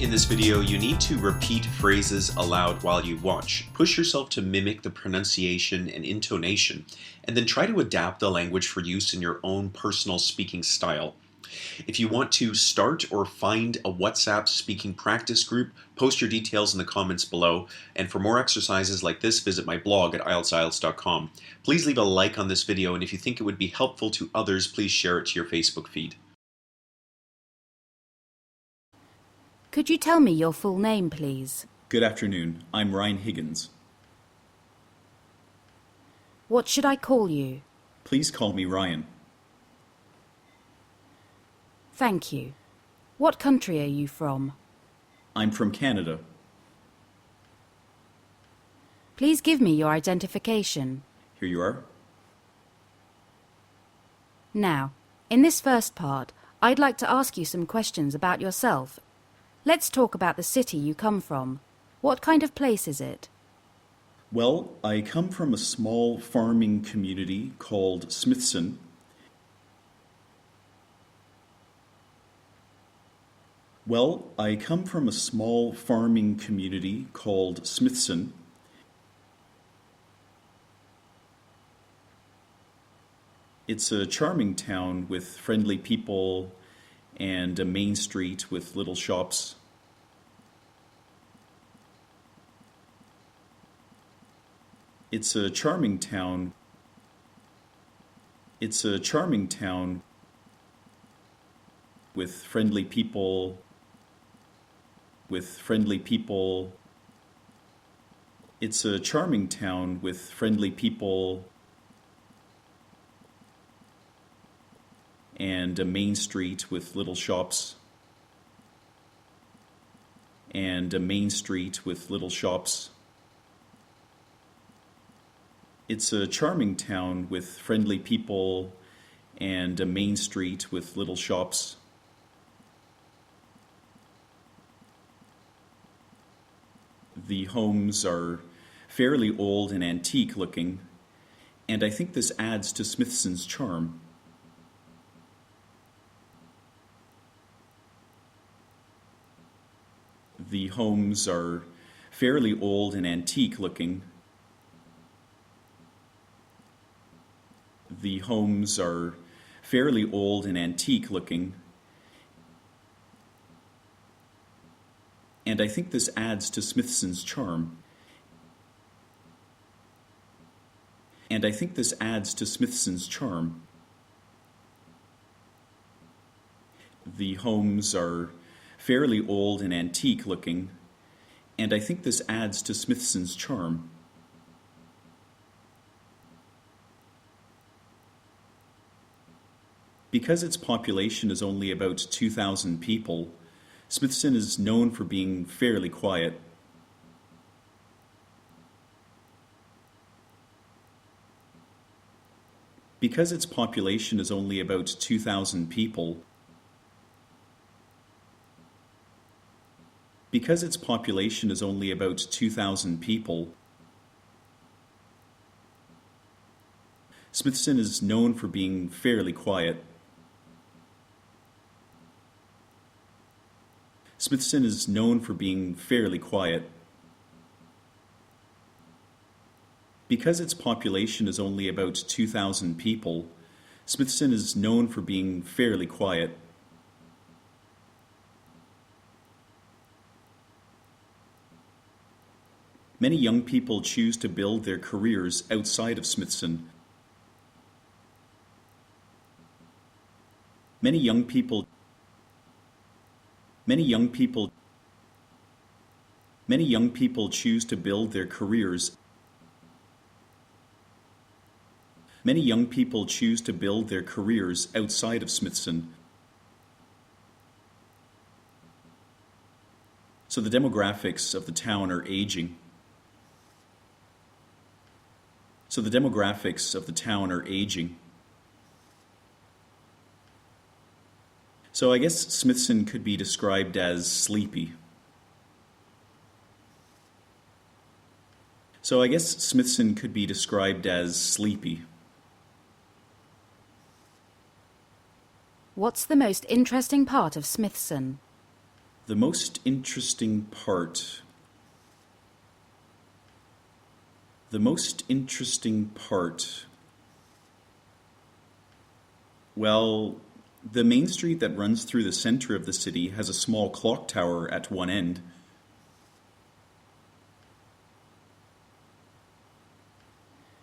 In this video, you need to repeat phrases aloud while you watch. Push yourself to mimic the pronunciation and intonation, and then try to adapt the language for use in your own personal speaking style. If you want to start or find a WhatsApp speaking practice group, post your details in the comments below. And for more exercises like this, visit my blog at IELTSIELTS.com. Please leave a like on this video, and if you think it would be helpful to others, please share it to your Facebook feed. Could you tell me your full name, please? Good afternoon. I'm Ryan Higgins. What should I call you? Please call me Ryan. Thank you. What country are you from? I'm from Canada. Please give me your identification. Here you are. Now, in this first part, I'd like to ask you some questions about yourself. Let's talk about the city you come from. What kind of place is it? Well, I come from a small farming community called Smithson. It's a charming town with friendly people and a main street with little shops. It's a charming town with friendly people It's a charming town with friendly people and a main street with little shops. It's a charming town with friendly people and a main street with little shops. The homes are fairly old and antique looking, and I think this adds to Smithson's charm. The homes are fairly old and antique looking. The homes are fairly old and antique looking, and I think this adds to Smithson's charm. The homes are fairly old and antique looking, and I think this adds to Smithson's charm. Because its population is only about 2,000 people, Smithson is known for being fairly quiet. Because its population is only about 2,000 people, Smithson is known for being fairly quiet. Smithson is known for being fairly quiet. Because its population is only about 2,000 people, Smithson is known for being fairly quiet. Many young people choose to build their careers outside of Smithson. Many young people choose to build their careers. Many young people choose to build their careers outside of Smithson. So the demographics of the town are aging. So I guess Smithson could be described as sleepy. What's the most interesting part of Smithson? The most interesting part. The most interesting part. Well, the main street that runs through the center of the city has a small clock tower at one end.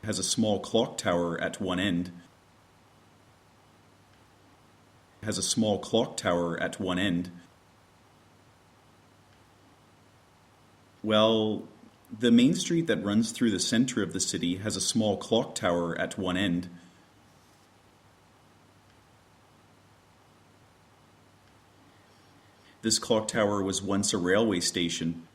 Has a small clock tower at one end. Has a small clock tower at one end. Well, the main street that runs through the center of the city has a small clock tower at one end. This clock tower was once a railway station.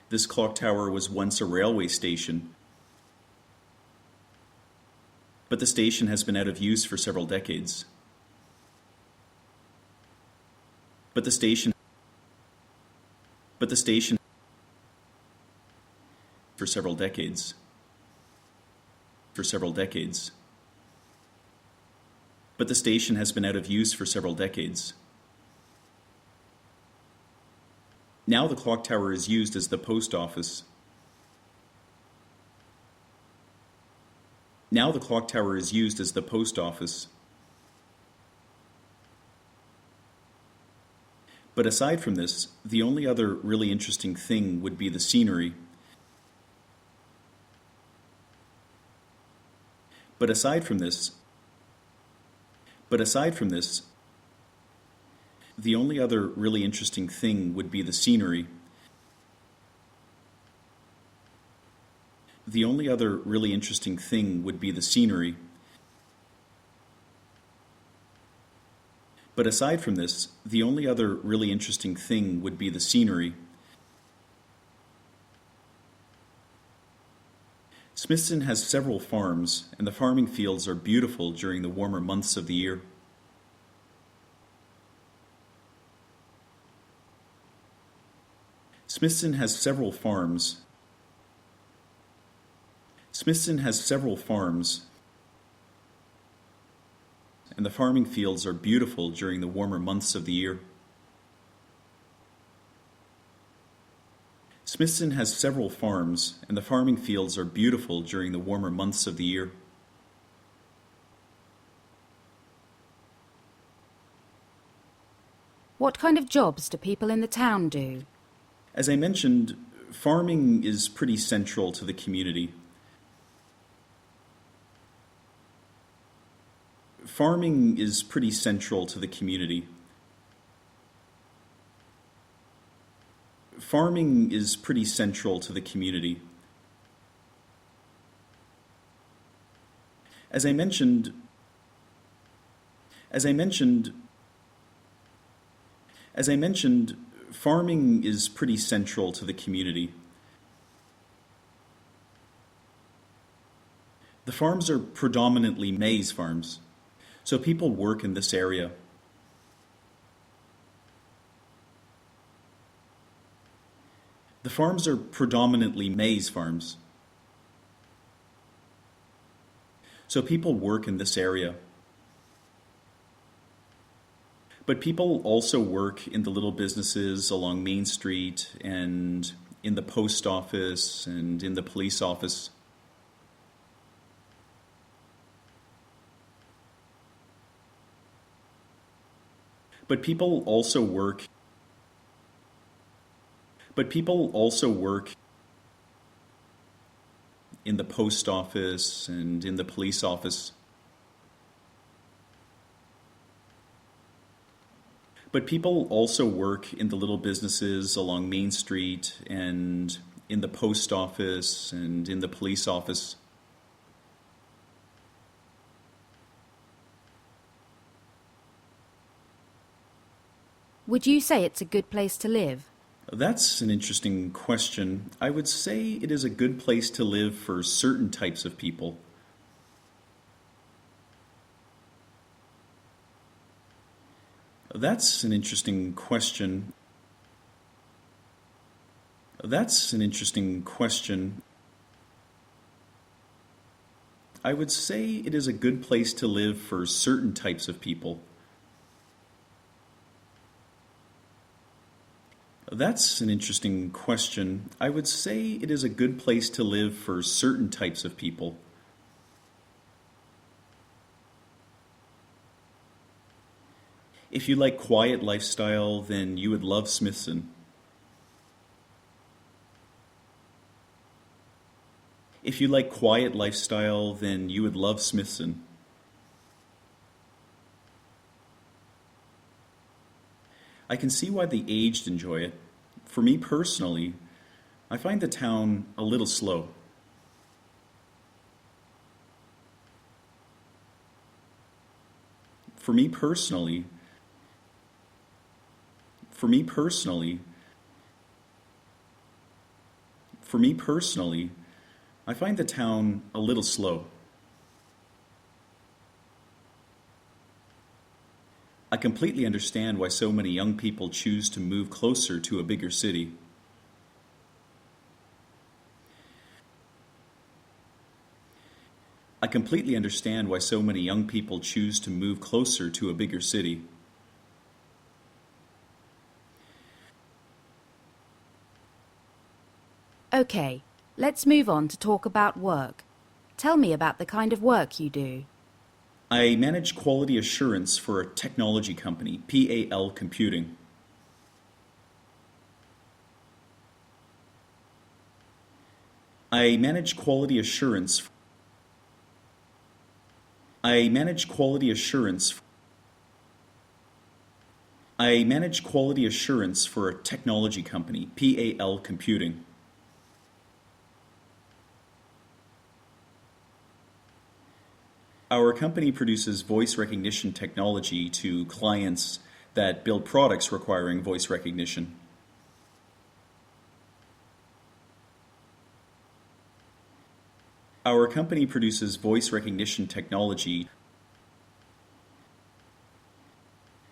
This clock tower was once a railway station. But the station has been out of use for several decades. But the station for several decades. For several decades. But the station has been out of use for several decades. Now the clock tower is used as the post office. Now the clock tower is used as the post office. But aside from this, the only other really interesting thing would be the scenery. But aside from this, the only other really interesting thing would be the scenery. The only other really interesting thing would be the scenery. But aside from this, the only other really interesting thing would be the scenery. Smithson has several farms, and the farming fields are beautiful during the warmer months of the year. Smithson has several farms. Smithson has several farms, and the farming fields are beautiful during the warmer months of the year. Smithson has several farms, and the farming fields are beautiful during the warmer months of the year. What kind of jobs do people in the town do? As I mentioned, farming is pretty central to the community. Farming is pretty central to the community. Farming is pretty central to the community. As I mentioned, farming is pretty central to the community. The farms are predominantly maize farms, so people work in this area. The farms are predominantly maize farms, so people work in this area. But people also work in the little businesses along Main Street and in the post office and in the police office. But people also work in the post office and in the police office. But people also work in the little businesses along Main Street and in the post office and in the police office. Would you say it's a good place to live? That's an interesting question. I would say it is a good place to live for certain types of people. That's an interesting question. That's an interesting question. I would say it is a good place to live for certain types of people. That's an interesting question. I would say it is a good place to live for certain types of people. If you like quiet lifestyle, then you would love Smithson. If you like quiet lifestyle, then you would love Smithson. I can see why the aged enjoy it. For me personally, I find the town a little slow. For me personally, for me personally, for me personally, I find the town a little slow. I completely understand why so many young people choose to move closer to a bigger city. I completely understand why so many young people choose to move closer to a bigger city. Okay, let's move on to talk about work. Tell me about the kind of work you do. I manage quality assurance for a technology company, PAL Computing. I manage quality assurance. I manage quality assurance. I manage quality assurance for a technology company, PAL Computing. Our company produces voice recognition technology to clients that build products requiring voice recognition. Our company produces voice recognition technology.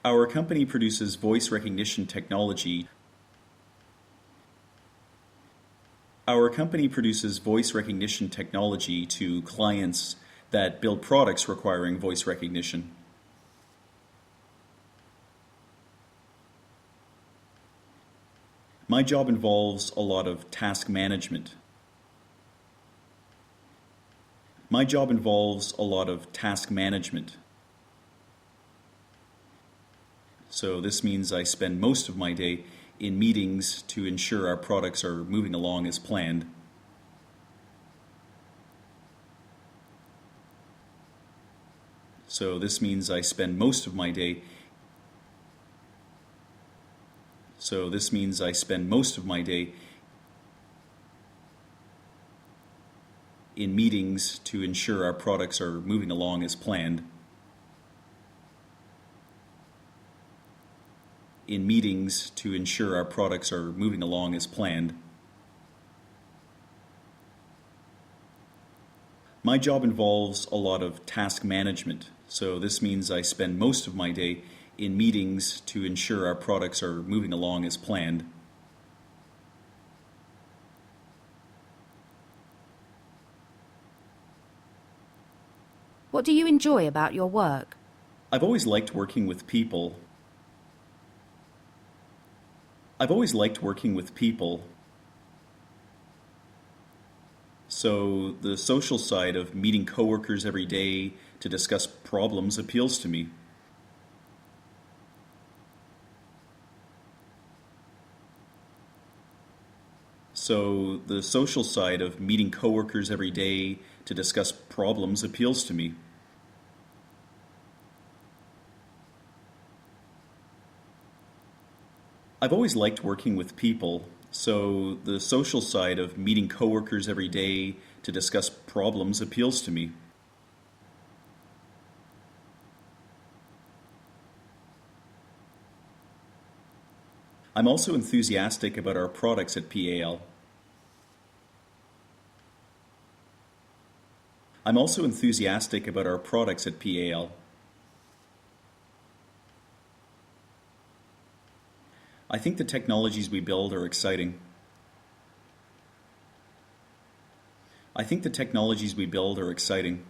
Our company produces voice recognition technology. Our company produces voice recognition technology to clients that build products requiring voice recognition. My job involves a lot of task management. My job involves a lot of task management. So this means I spend most of my day in meetings to ensure our products are moving along as planned. So this means I spend most of my day in meetings to ensure our products are moving along as planned. In meetings to ensure our products are moving along as planned. My job involves a lot of task management, so this means I spend most of my day in meetings to ensure our products are moving along as planned. What do you enjoy about your work? I've always liked working with people. I've always liked working with people. So the social side of meeting coworkers every day to discuss problems appeals to me. So the social side of meeting coworkers every day to discuss problems appeals to me. I've always liked working with people, so the social side of meeting coworkers every day to discuss problems appeals to me. I'm also enthusiastic about our products at PAL. I'm also enthusiastic about our products at PAL. I think the technologies we build are exciting. I think the technologies we build are exciting.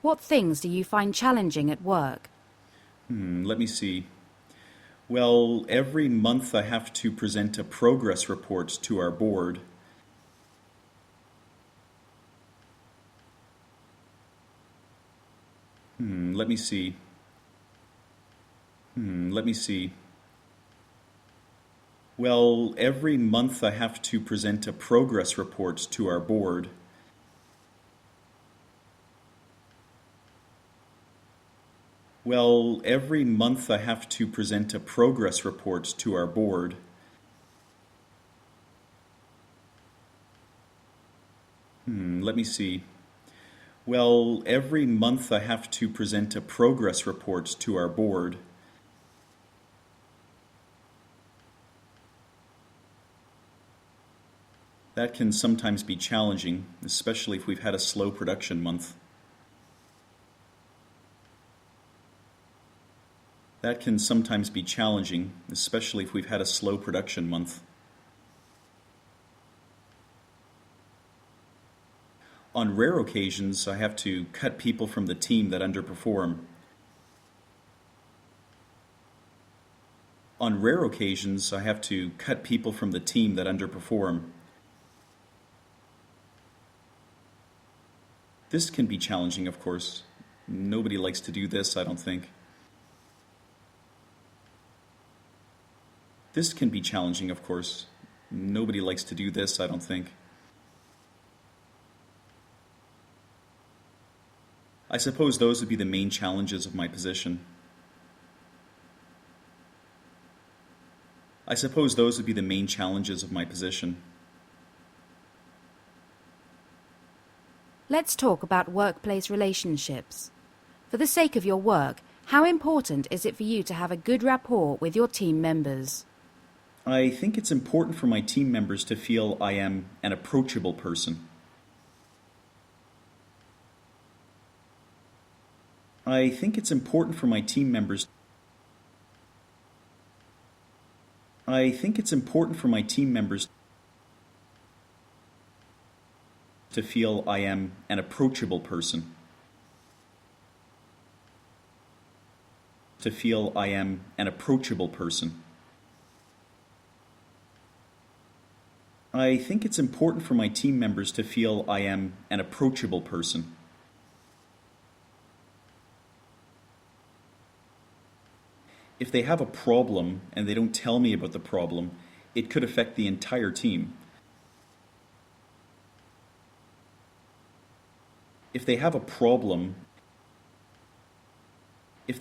What things do you find challenging at work? Let me see. Well, every month I have to present a progress report to our board. Let me see. Let me see. Well, every month I have to present a progress report to our board. Well, every month I have to present a progress report to our board. Let me see. Well, every month I have to present a progress report to our board. That can sometimes be challenging, especially if we've had a slow production month. That can sometimes be challenging, especially if we've had a slow production month. On rare occasions, I have to cut people from the team that underperform. On rare occasions, I have to cut people from the team that underperform. This can be challenging, of course. Nobody likes to do this, I don't think. This can be challenging, of course. Nobody likes to do this, I don't think. I suppose those would be the main challenges of my position. I suppose those would be the main challenges of my position. Let's talk about workplace relationships. For the sake of your work, how important is it for you to have a good rapport with your team members? I think it's important for my team members to feel I am an approachable person. I think it's important for my team members. I think it's important for my team members to feel I am an approachable person. To feel I am an approachable person. I think it's important for my team members to feel I am an approachable person. If they have a problem and they don't tell me about the problem, it could affect the entire team. If they have a problem, and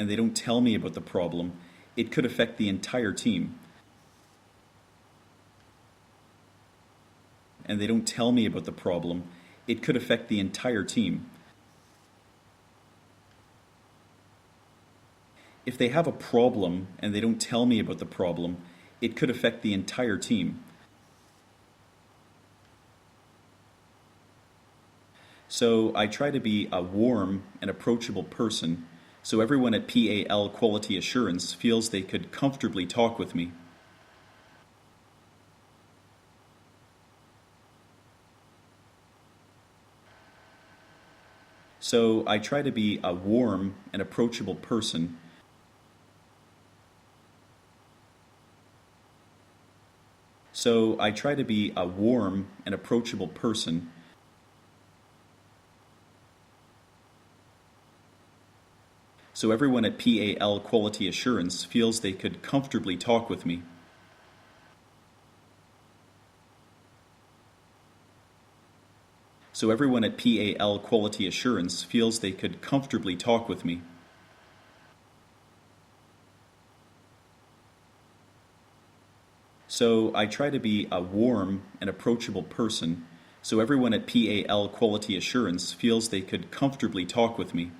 they don't tell me about the problem, it could affect the entire team. And they don't tell me about the problem, it could affect the entire team. If they have a problem and they don't tell me about the problem, it could affect the entire team. So I try to be a warm and approachable person so everyone at PAL Quality Assurance feels they could comfortably talk with me. So I try to be a warm and approachable person so everyone at PAL Quality Assurance feels they could comfortably talk with me. So everyone at PAL Quality Assurance feels they could comfortably talk with me. So I try to be a warm and approachable person so everyone at PAL Quality Assurance feels they could comfortably talk with me.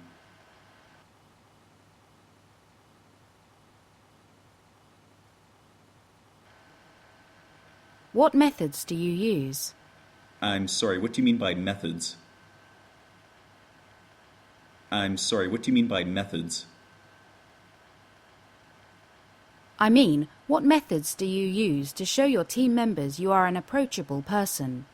What methods do you use? I'm sorry, what do you mean by methods? I'm sorry, what do you mean by methods? I mean, what methods do you use to show your team members you are an approachable person?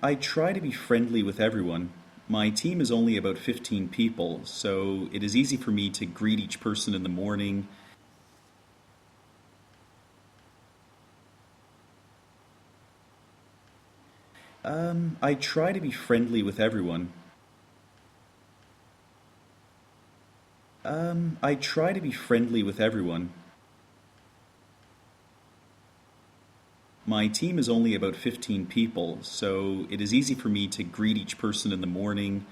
I try to be friendly with everyone. My team is only about 15 people, so it is easy for me to greet each person in the morning. I try to be friendly with everyone. I try to be friendly with everyone. My team is only about 15 people, so it is easy for me to greet each person in the morning.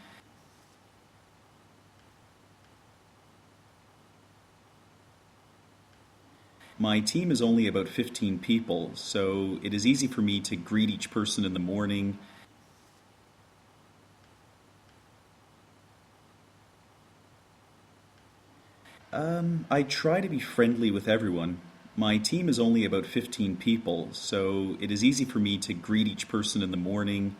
My team is only about 15 people, so it is easy for me to greet each person in the morning. I try to be friendly with everyone. My team is only about 15 people, so it is easy for me to greet each person in the morning.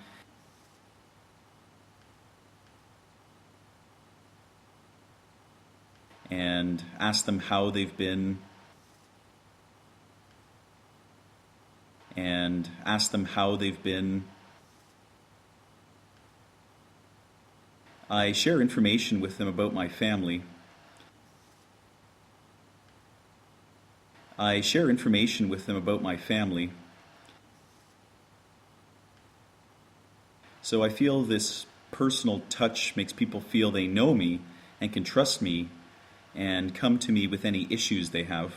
And ask them how they've been. And ask them how they've been. I share information with them about my family. I share information with them about my family. So I feel this personal touch makes people feel they know me and can trust me and come to me with any issues they have.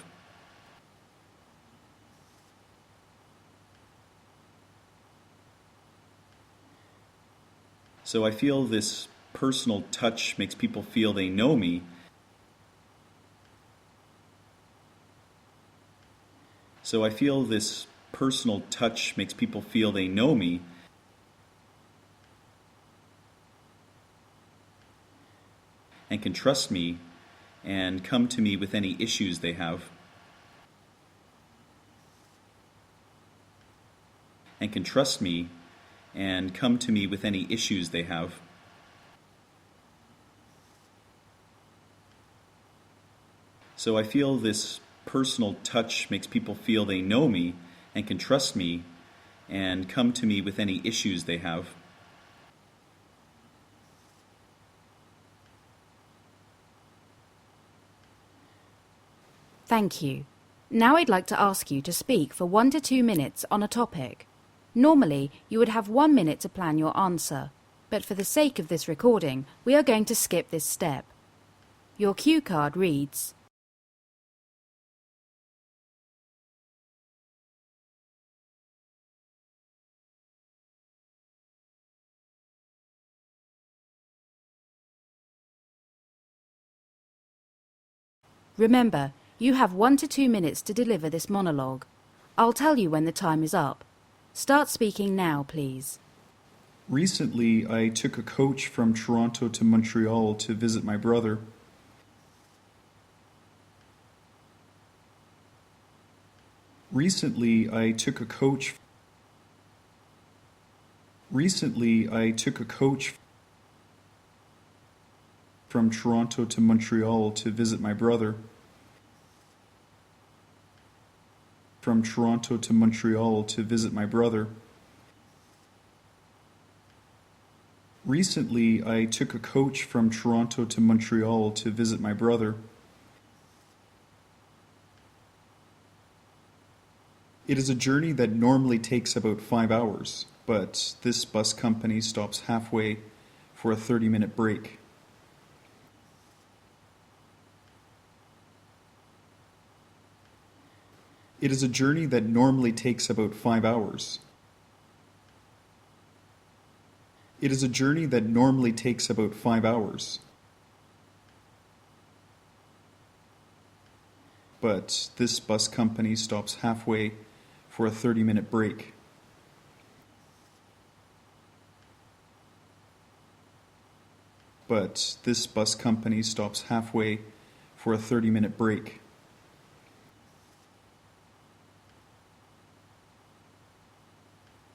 So I feel this personal touch makes people feel they know me. So I feel this personal touch makes people feel they know me. And can trust me and come to me with any issues they have. And can trust me and come to me with any issues they have. So I feel this personal touch makes people feel they know me and can trust me and come to me with any issues they have. Thank you. Now I'd like to ask you to speak for 1 to 2 minutes on a topic. Normally, you would have 1 minute to plan your answer, but for the sake of this recording, we are going to skip this step. Your cue card reads, Remember, you have 1 to 2 minutes to deliver this monologue. I'll tell you when the time is up. Start speaking now, please. Recently, I took a coach from Toronto to Montreal to visit my brother. Recently, I took a coach from Toronto to Montreal to visit my brother. From Toronto to Montreal to visit my brother. Recently, I took a coach from Toronto to Montreal to visit my brother. It is a journey that normally takes about 5 hours, but this bus company stops halfway for a 30-minute break. It is a journey that normally takes about 5 hours. It is a journey that normally takes about 5 hours. But this bus company stops halfway for a 30-minute break. But this bus company stops halfway for a 30-minute break.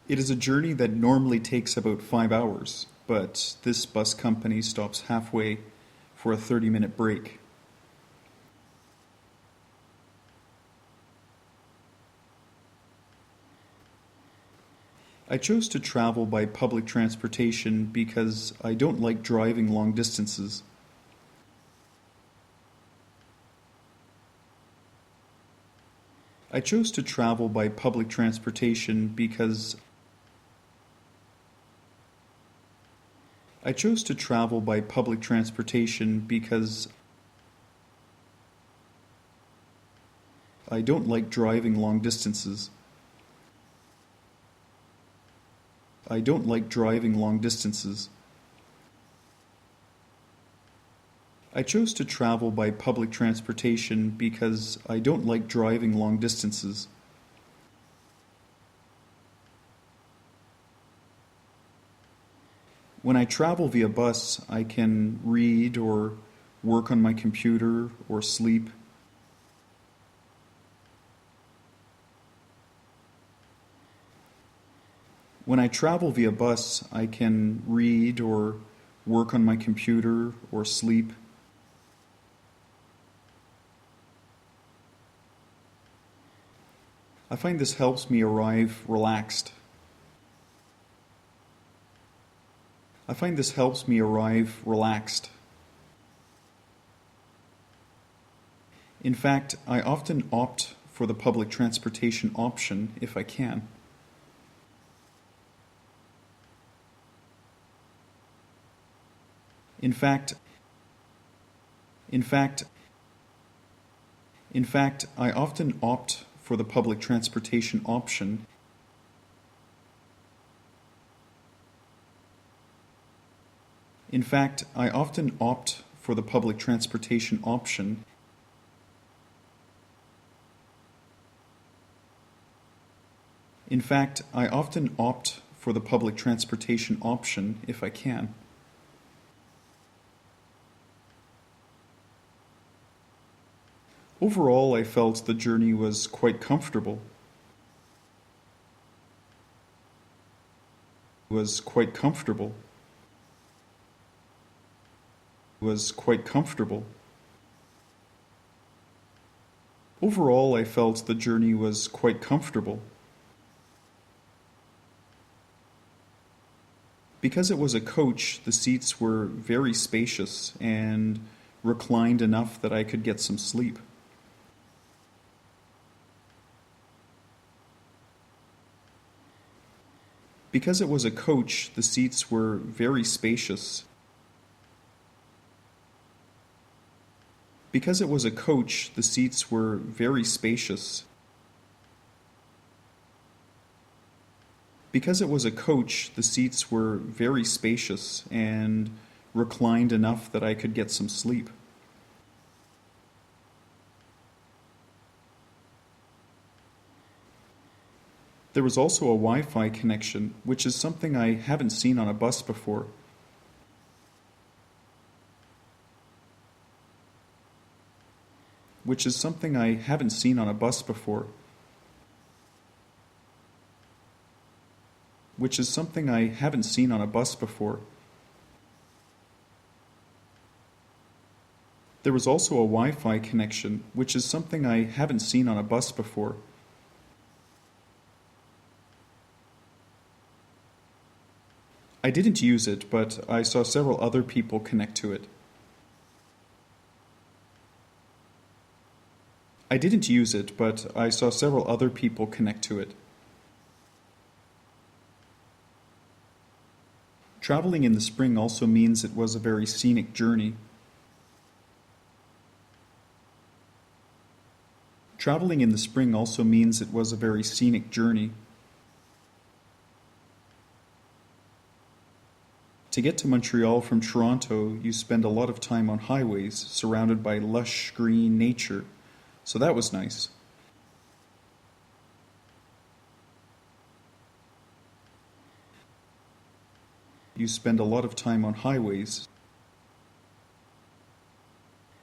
It is a journey that normally takes about 5 hours, but this bus company stops halfway for a 30-minute break. I chose to travel by public transportation because I don't like driving long distances. I chose to travel by public transportation because I chose to travel by public transportation because I don't like driving long distances. I don't like driving long distances. I chose to travel by public transportation because I don't like driving long distances. When I travel via bus, I can read or work on my computer or sleep. When I travel via bus, I can read or work on my computer or sleep. I find this helps me arrive relaxed. I find this helps me arrive relaxed. In fact, I often opt for the public transportation option if I can. In fact, I often opt for the public transportation option. In fact, I often opt for the public transportation option. In fact, I often opt for the public transportation option if I can. Overall, I felt the journey was quite comfortable. Was quite comfortable. Was quite comfortable. Overall, I felt the journey was quite comfortable. Because it was a coach, the seats were very spacious and reclined enough that I could get some sleep. Because it was a coach, the seats were very spacious. Because it was a coach, the seats were very spacious. Because it was a coach, the seats were very spacious and reclined enough that I could get some sleep. There was also a Wi-Fi connection, which is something I haven't seen on a bus before. Which is something I haven't seen on a bus before. Which is something I haven't seen on a bus before. There was also a Wi-Fi connection, which is something I haven't seen on a bus before. I didn't use it, but I saw several other people connect to it. I didn't use it, but I saw several other people connect to it. Traveling in the spring also means it was a very scenic journey. Traveling in the spring also means it was a very scenic journey. To get to Montreal from Toronto, you spend a lot of time on highways surrounded by lush green nature, so that was nice. You spend a lot of time on highways.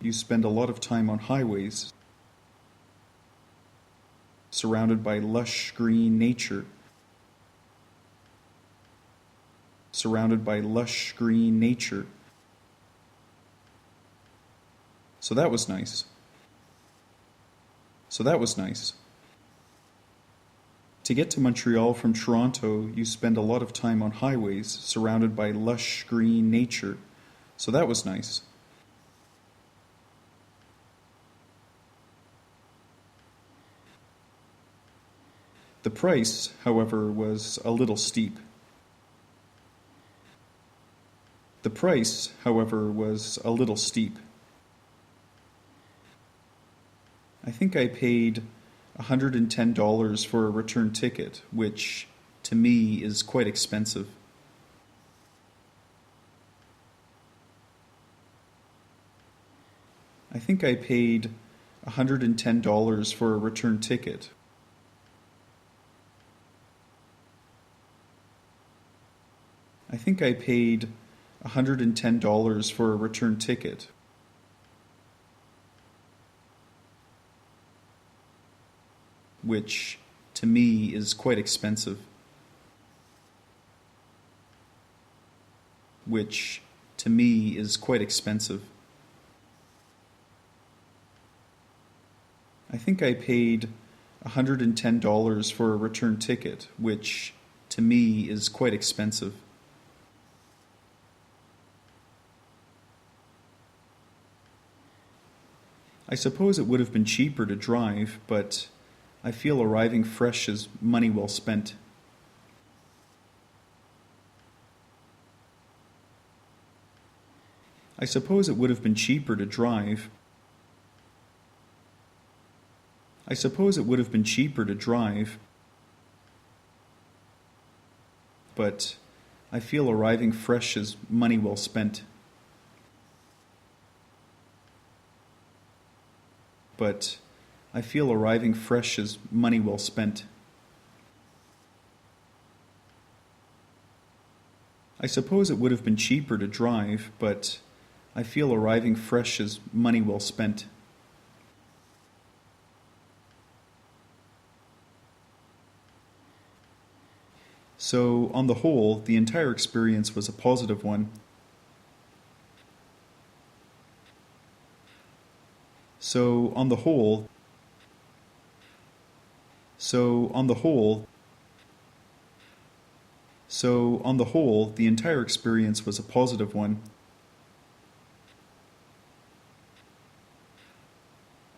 You spend a lot of time on highways surrounded by lush green nature. Surrounded by lush green nature. So that was nice. So that was nice. To get to Montreal from Toronto, you spend a lot of time on highways surrounded by lush green nature, so that was nice. The price, however, was a little steep. The price, however, was a little steep. I think I paid $110 for a return ticket, which, to me, is quite expensive. I think I paid $110 for a return ticket. I think I paid $110 for a return ticket. Which, to me, is quite expensive. Which, to me, is quite expensive. I think I paid $110 for a return ticket, which, to me, is quite expensive. I suppose it would have been cheaper to drive, but I feel arriving fresh is money well spent. I suppose it would have been cheaper to drive. I suppose it would have been cheaper to drive, but I feel arriving fresh is money well spent. But I feel arriving fresh is money well spent. I suppose it would have been cheaper to drive, but I feel arriving fresh is money well spent. So, on the whole, the entire experience was a positive one. So, on the whole, the entire experience was a positive one.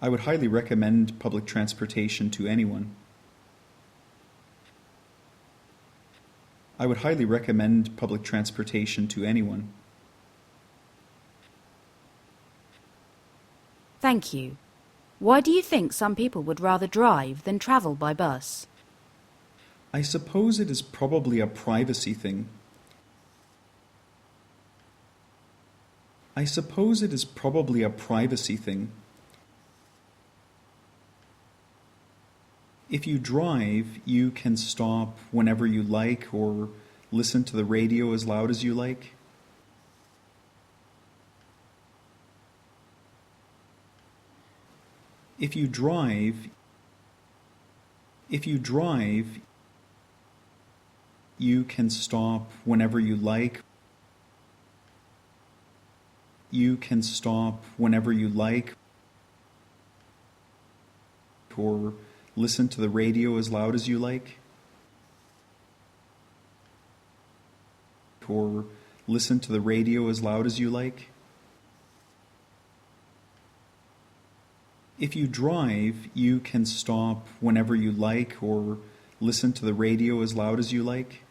I would highly recommend public transportation to anyone. I would highly recommend public transportation to anyone. Thank you. Why do you think some people would rather drive than travel by bus? I suppose it is probably a privacy thing. I suppose it is probably a privacy thing. If you drive, you can stop whenever you like or listen to the radio as loud as you like. If you drive, you can stop whenever you like. You can stop whenever you like, or listen to the radio as loud as you like, or listen to the radio as loud as you like. If you drive, you can stop whenever you like or listen to the radio as loud as you like.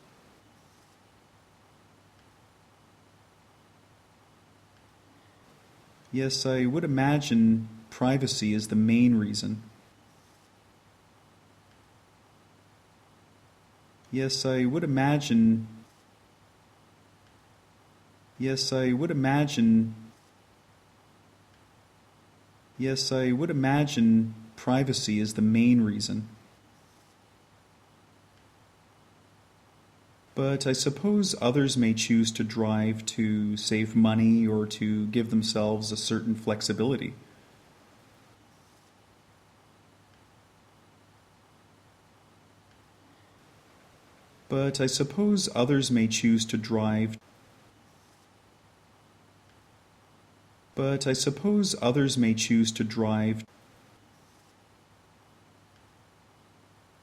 Yes, I would imagine privacy is the main reason. Yes, I would imagine. Yes, I would imagine. Yes, I would imagine privacy is the main reason. But I suppose others may choose to drive to save money or to give themselves a certain flexibility. But I suppose others may choose to drive. But I suppose others may choose to drive.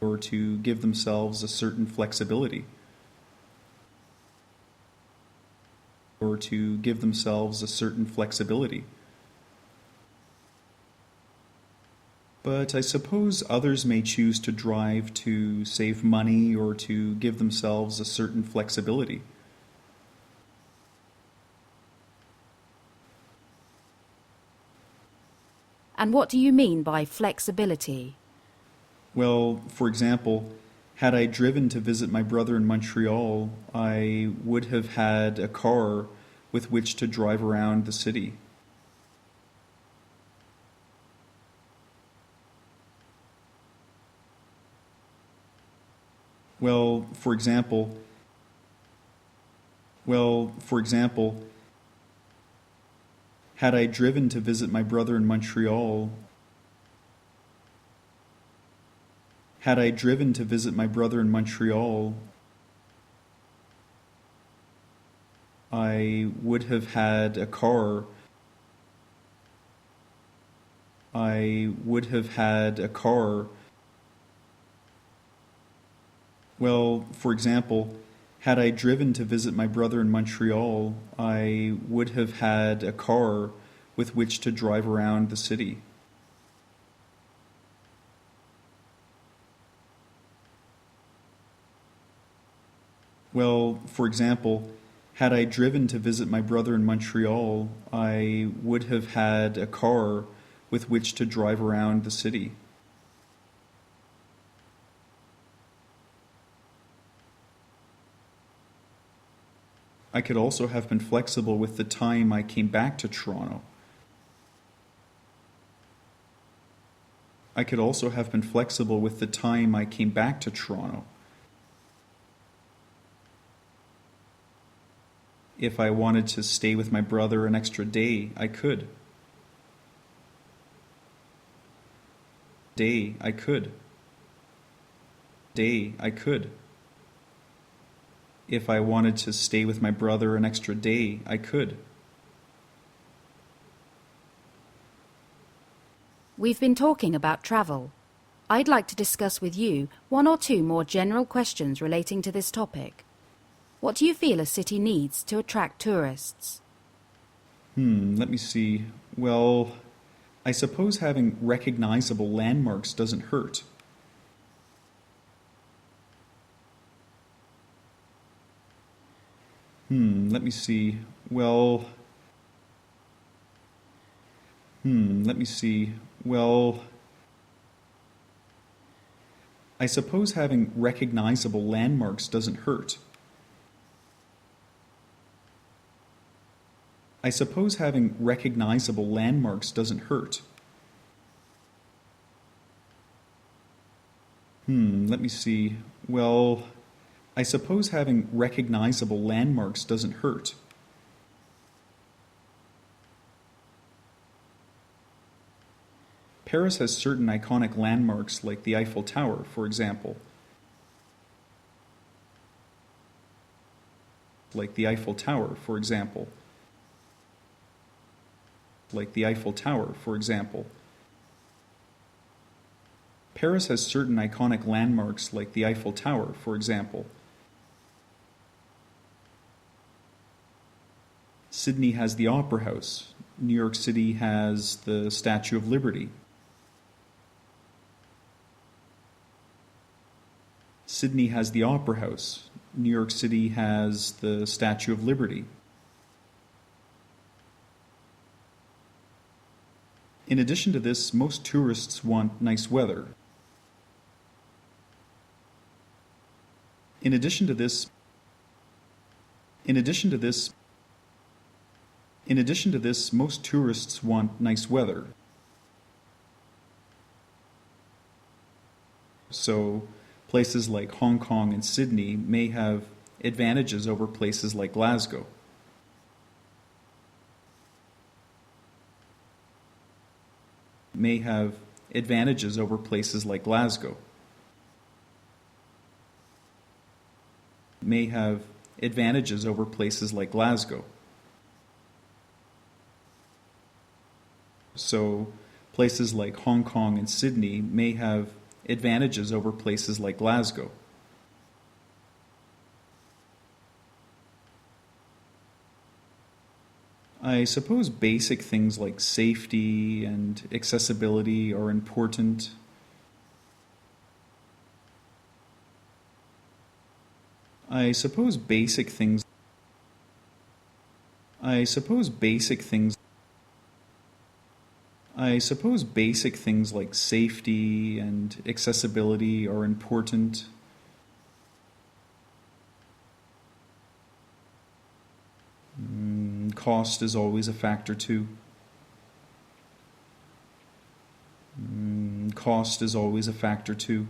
or to give themselves a certain flexibility, or to give themselves a certain flexibility. But I suppose others may choose to drive to save money or to give themselves a certain flexibility. And what do you mean by flexibility? Well, for example, had I driven to visit my brother in Montreal, I would have had a car with which to drive around the city. Well, for example, had I driven to visit my brother in Montreal, had I driven to visit my brother in Montreal, I would have had a car. I would have had a car. Well, for example, had I driven to visit my brother in Montreal, I would have had a car with which to drive around the city. Well, for example, had I driven to visit my brother in Montreal, I would have had a car with which to drive around the city. I could also have been flexible with the time I came back to Toronto. I could also have been flexible with the time I came back to Toronto. If I wanted to stay with my brother an extra day, I could. I could. If I wanted to stay with my brother an extra day, I could. We've been talking about travel. I'd like to discuss with you one or two more general questions relating to this topic. What do you feel a city needs to attract tourists? Let me see. Well, I suppose having recognizable landmarks doesn't hurt. Let me see. Well, I suppose having recognizable landmarks doesn't hurt. I suppose having recognizable landmarks doesn't hurt. Let me see. Well, I suppose having recognizable landmarks doesn't hurt. Paris has certain iconic landmarks like the Eiffel Tower, for example. Like the Eiffel Tower, for example. Like the Eiffel Tower, for example. Paris has certain iconic landmarks like the Eiffel Tower, for example. Sydney has the Opera House. New York City has the Statue of Liberty. Sydney has the Opera House. New York City has the Statue of Liberty. In addition to this, most tourists want nice weather. In addition to this, most tourists want nice weather. So, places like Hong Kong and Sydney may have advantages over places like Glasgow. May have advantages over places like Glasgow. May have advantages over places like Glasgow. So, places like Hong Kong and Sydney may have advantages over places like Glasgow. I suppose basic things like safety and accessibility are important. I suppose basic things I suppose basic things like safety and accessibility are important. Cost is always a factor too. Cost is always a factor too.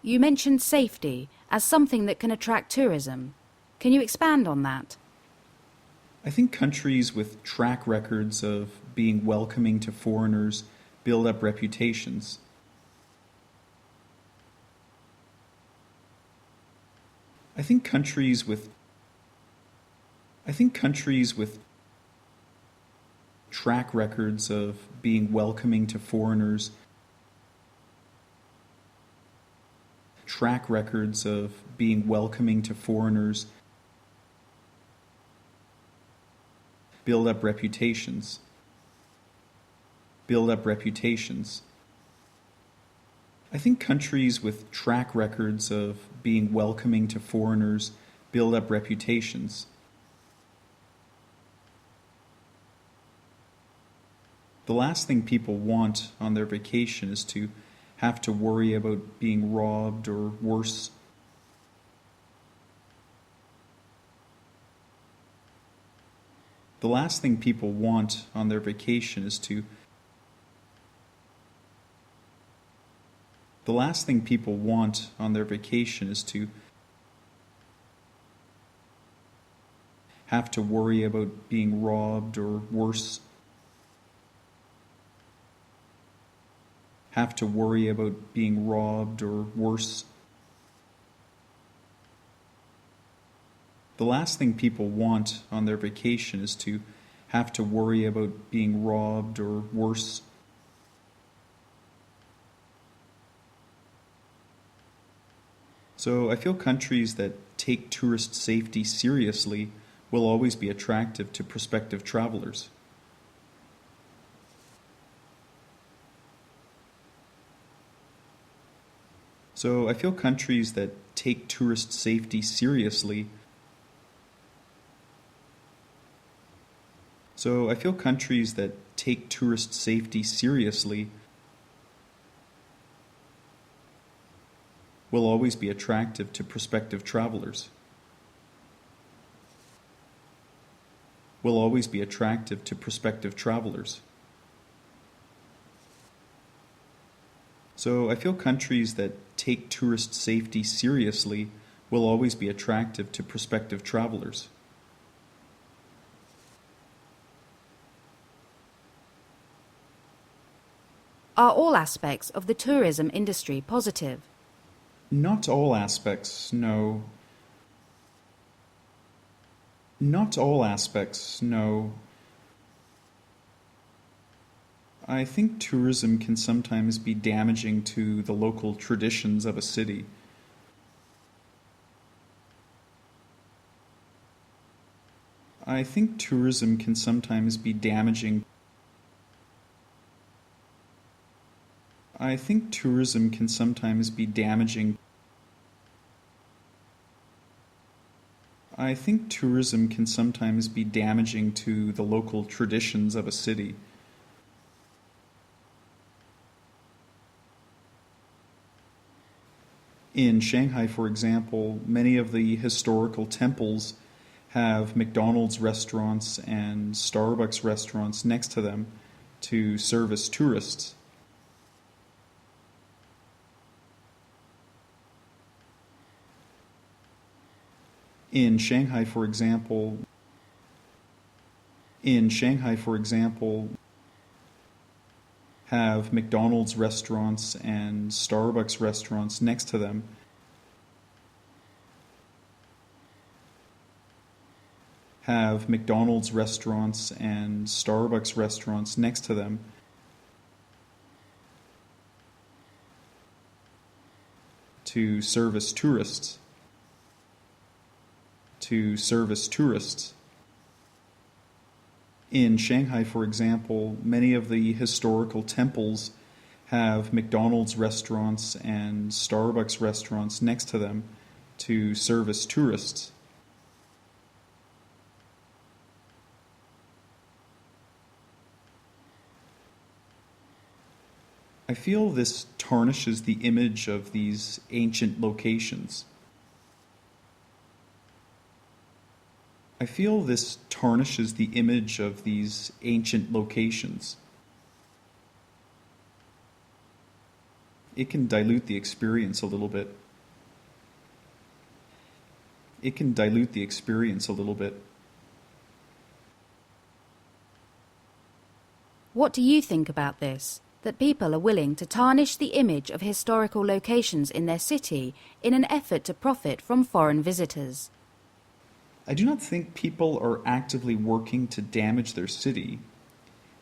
You mentioned safety as something that can attract tourism. Can you expand on that? I think countries with track records of being welcoming to foreigners build up reputations. I think countries with track records of being welcoming to foreigners build up reputations. I think countries with track records of being welcoming to foreigners build up reputations. The last thing people want on their vacation is to have to worry about being robbed or worse. The last thing people want on their vacation is to have to worry about being robbed or worse. The last thing people want on their vacation is to have to worry about being robbed or worse. So I feel countries that take tourist safety seriously will always be attractive to prospective travelers. So I feel countries that take tourist safety seriously will always be attractive to prospective travelers. So I feel countries that take tourist safety seriously will always be attractive to prospective travelers. Are all aspects of the tourism industry positive? Not all aspects, no. Not all aspects, no. I think tourism can sometimes be damaging to the local traditions of a city. I think tourism can sometimes be damaging. I think tourism can sometimes be damaging. I think tourism can sometimes be damaging to the local traditions of a city. In Shanghai, for example, many of the historical temples have McDonald's restaurants and Starbucks restaurants next to them to service tourists. In Shanghai, for example, have McDonald's restaurants and Starbucks restaurants next to them. Have McDonald's restaurants and Starbucks restaurants next to them to service tourists, to service tourists. In Shanghai, for example, many of the historical temples have McDonald's restaurants and Starbucks restaurants next to them to service tourists. I feel this tarnishes the image of these ancient locations. I feel this tarnishes the image of these ancient locations. It can dilute the experience a little bit. It can dilute the experience a little bit. What do you think about this? That people are willing to tarnish the image of historical locations in their city in an effort to profit from foreign visitors? I do not think people are actively working to damage their city.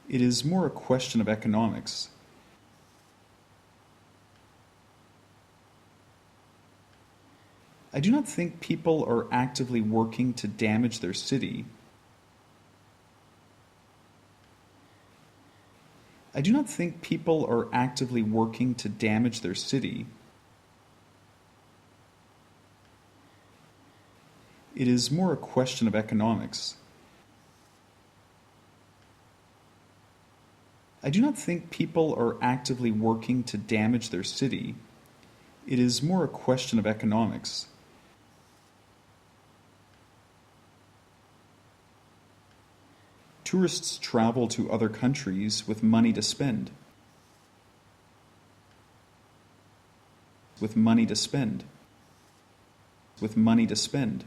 It is more a question of economics. I do not think people are actively working to damage their city. I do not think people are actively working to damage their city. It is more a question of economics. I do not think people are actively working to damage their city. It is more a question of economics. Tourists travel to other countries with money to spend. With money to spend. With money to spend.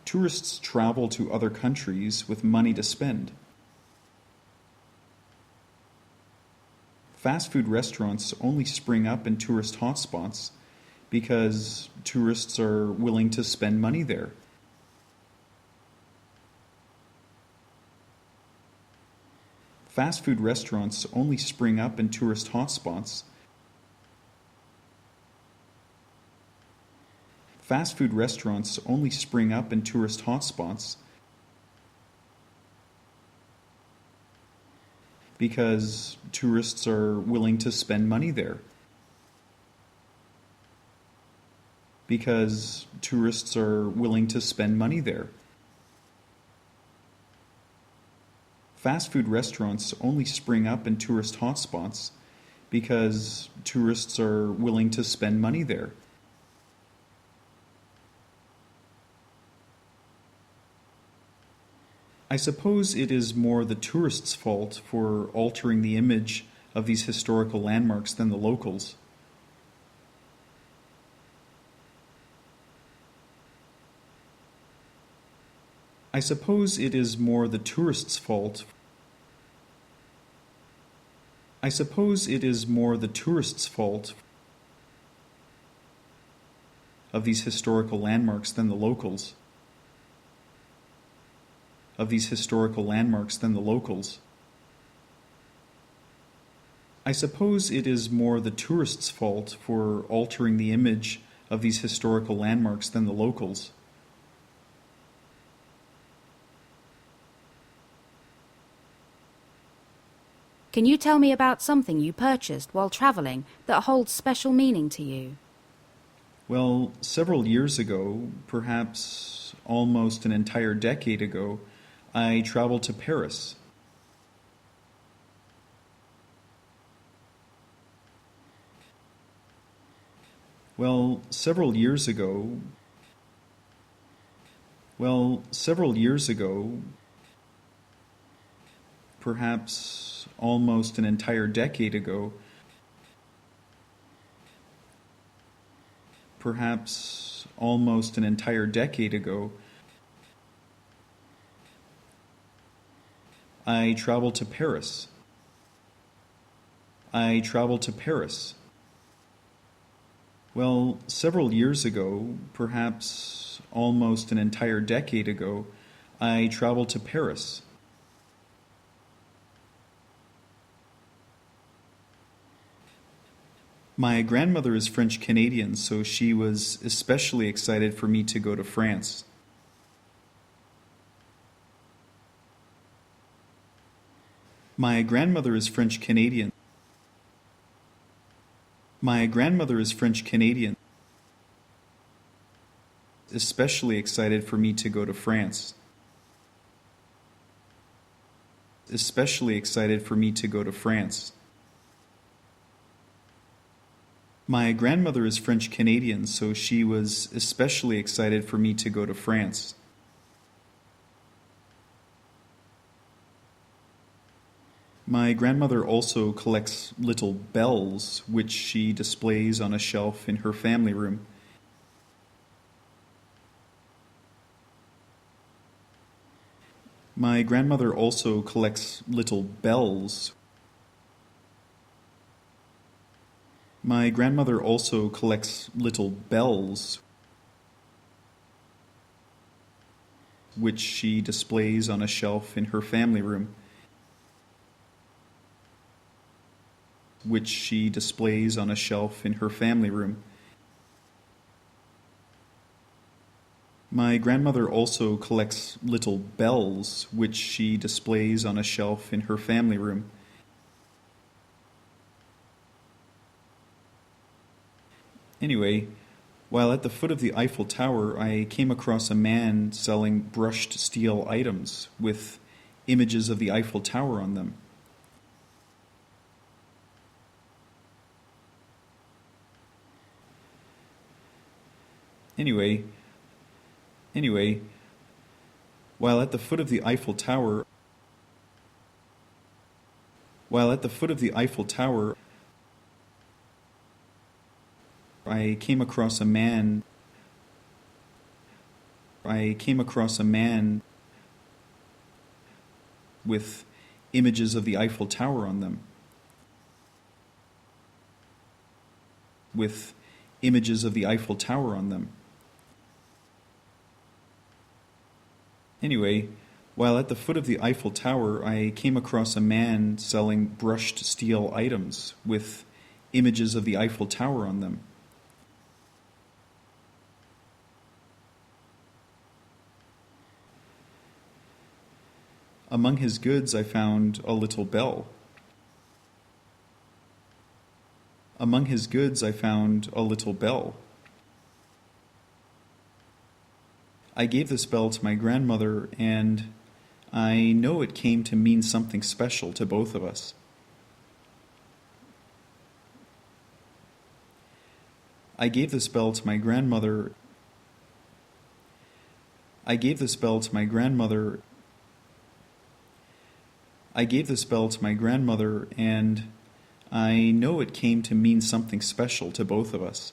Tourists travel to other countries with money to spend. Fast food restaurants only spring up in tourist hotspots because tourists are willing to spend money there. Fast food restaurants only spring up in tourist hotspots. Fast food restaurants only spring up in tourist hotspots because tourists are willing to spend money there. Because tourists are willing to spend money there. Fast food restaurants only spring up in tourist hotspots because tourists are willing to spend money there. I suppose it is more the tourists' fault for altering the image of these historical landmarks than the locals. I suppose it is more the tourists' fault. I suppose it is more the tourists' fault of these historical landmarks than the locals. Of these historical landmarks than the locals. I suppose it is more the tourists' fault for altering the image of these historical landmarks than the locals. Can you tell me about something you purchased while traveling that holds special meaning to you? Well, several years ago, perhaps almost an entire decade ago, I traveled to Paris. Well, several years ago, perhaps almost an entire decade ago, perhaps almost an entire decade ago, I traveled to Paris. I traveled to Paris. Well, several years ago, perhaps almost an entire decade ago, I traveled to Paris. My grandmother is French Canadian, so she was especially excited for me to go to France. My grandmother is French Canadian. My grandmother is French Canadian, especially excited for me to go to France. Especially excited for me to go to France. My grandmother is French Canadian, so she was especially excited for me to go to France. My grandmother also collects little bells, which she displays on a shelf in her family room. My grandmother also collects little bells. My grandmother also collects little bells, which she displays on a shelf in her family room. Which she displays on a shelf in her family room. My grandmother also collects little bells, which she displays on a shelf in her family room. Anyway, while at the foot of the Eiffel Tower, I came across a man selling brushed steel items with images of the Eiffel Tower on them. Anyway, while at the foot of the Eiffel Tower, I came across a man with images of the Eiffel Tower on them. With images of the Eiffel Tower on them. Anyway, while at the foot of the Eiffel Tower, I came across a man selling brushed steel items with images of the Eiffel Tower on them. Among his goods I found a little bell. Among his goods I found a little bell. I gave this bell to my grandmother, and I know it came to mean something special to both of us. I gave this bell to my grandmother. I gave this bell to my grandmother. I gave this bell to my grandmother, and I know it came to mean something special to both of us.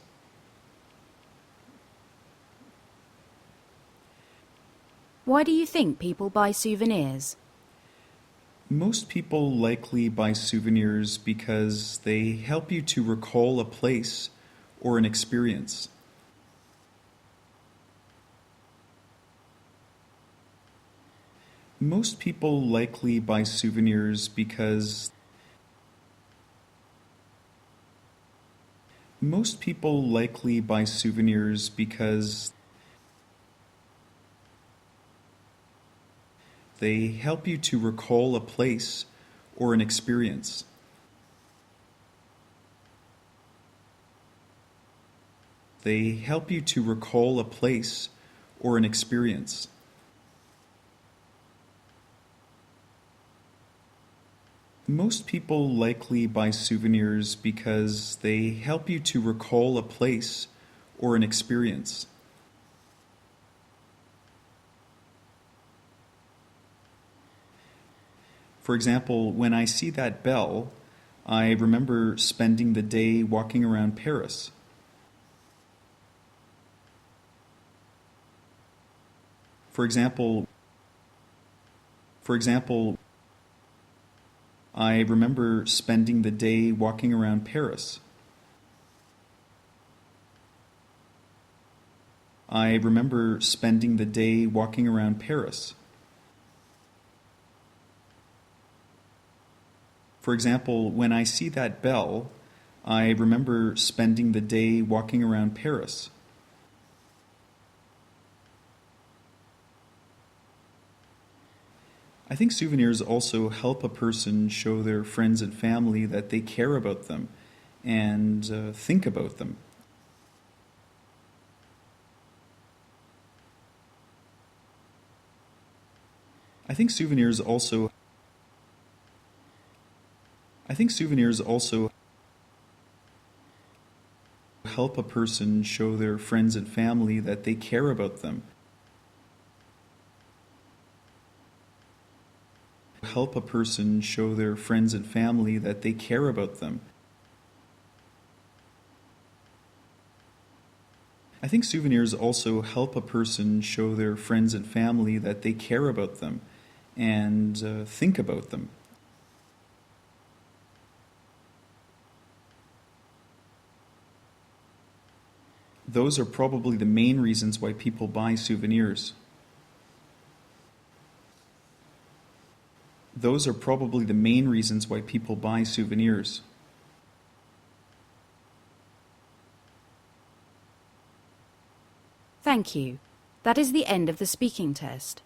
Why do you think people buy souvenirs? Most people likely buy souvenirs because they help you to recall a place or an experience. Most people likely buy souvenirs because they help you to recall a place or an experience. They help you to recall a place or an experience. Most people likely buy souvenirs because they help you to recall a place or an experience. For example, when I see that bell, I remember spending the day walking around Paris. For example, I remember spending the day walking around Paris. I remember spending the day walking around Paris. For example, when I see that bell, I remember spending the day walking around Paris. I think souvenirs also help a person show their friends and family that they care about them and think about them. I think souvenirs also help a person show their friends and family that they care about them. Help a person show their friends and family that they care about them. I think souvenirs also help a person show their friends and family that they care about them and think about them. Those are probably the main reasons why people buy souvenirs. Those are probably the main reasons why people buy souvenirs. Thank you. That is the end of the speaking test.